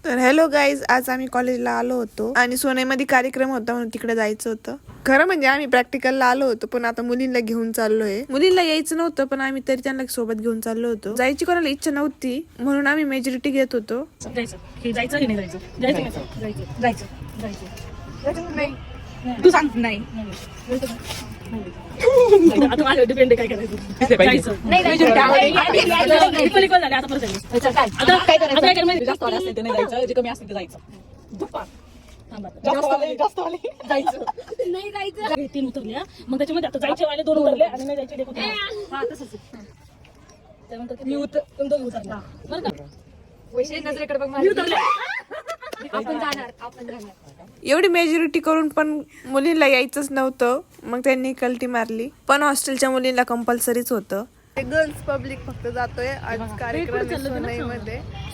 तर hello guys, आज आम्ही कॉलेजला आलो होतो आणि सोन्यामध्ये कार्यक्रम होता म्हणून तिकडे जायचं होतं. खरं म्हणजे आम्ही प्रॅक्टिकलला आलो होतो, पण आता मुलींना घेऊन चाललोय. मुलींना यायचं नव्हतं, पण आम्ही तरी त्यांना सोबत घेऊन चाललो होतो. जायची कोणाला इच्छा नव्हती म्हणून आम्ही मेजॉरिटी घेत होतो. तू सांग. नाही आता माझ्यावर डिपेंड काय करायचं. जे कमी असतील ते जायचं. तीन उतरल्या मग त्याच्यामध्ये आता जायचे वाले 2 उतरले आणि नाही जायचे तसंच. त्यानंतर मी दोन उतरला बरं का. नजरेकडे बघ. एवढी मेजॉरिटी करून पण मुलींना यायचंच नव्हतं, मग त्यांनी कल्टी मारली. पण हॉस्टेलच्या मुलींना कंपल्सरीच होतं. गर्ल्स पब्लिक फक्त जातोय आज कार्यक्रम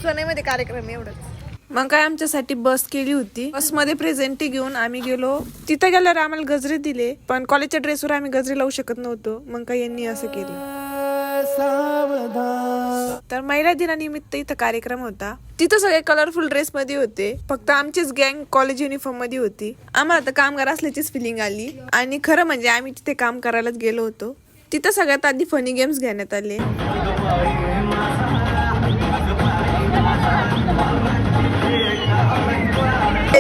सोनईमध्ये कार्यक्रम एवढंच. मग काय आमच्यासाठी बस केली होती. बसमध्ये प्रेझेंटी घेऊन आम्ही गेलो. तिथे गेल्यावर आम्हाला गजरे दिले, पण कॉलेजच्या ड्रेसवर आम्ही गजरे लावू शकत नव्हतो. मग काय यांनी असं केलं. तर महिला दिनानिमित्त इथं कार्यक्रम होता. तिथं सगळे कलरफुल ड्रेस मध्ये होते, फक्त आमचीच गँग कॉलेज युनिफॉर्म मध्ये होती. आम्हाला तर कामगार असल्याचीच फिलिंग आली आणि खरं म्हणजे आम्ही तिथे काम करायलाच गेलो होतो. तिथं सगळ्यात आधी फनी गेम्स घेण्यात आले.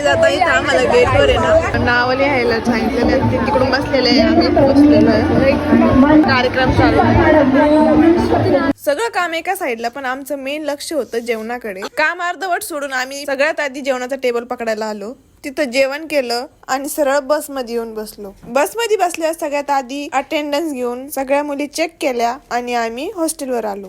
जाता इथं आम्हाला गेटवर आहे ना नाव लिहायला सांगितलेलं, ते तिकडून बसलेले आहे. आम्ही बसलेलो आहे. कार्यक्रम चालू. सगळं काम एका साईडला, पण आमचं मेन लक्ष होतं जेवणाकडे. काम अर्धवट सोडून आम्ही सगळ्यात आधी जेवणाचा टेबल पकडायला आलो. तिथं जेवण केलं आणि सरळ बसमध्ये येऊन बसलो. बसमध्ये बसल्यावर सगळ्यात आधी अटेंडन्स घेऊन सगळ्या मुली चेक केल्या आणि आम्ही हॉस्टेलवर आलो.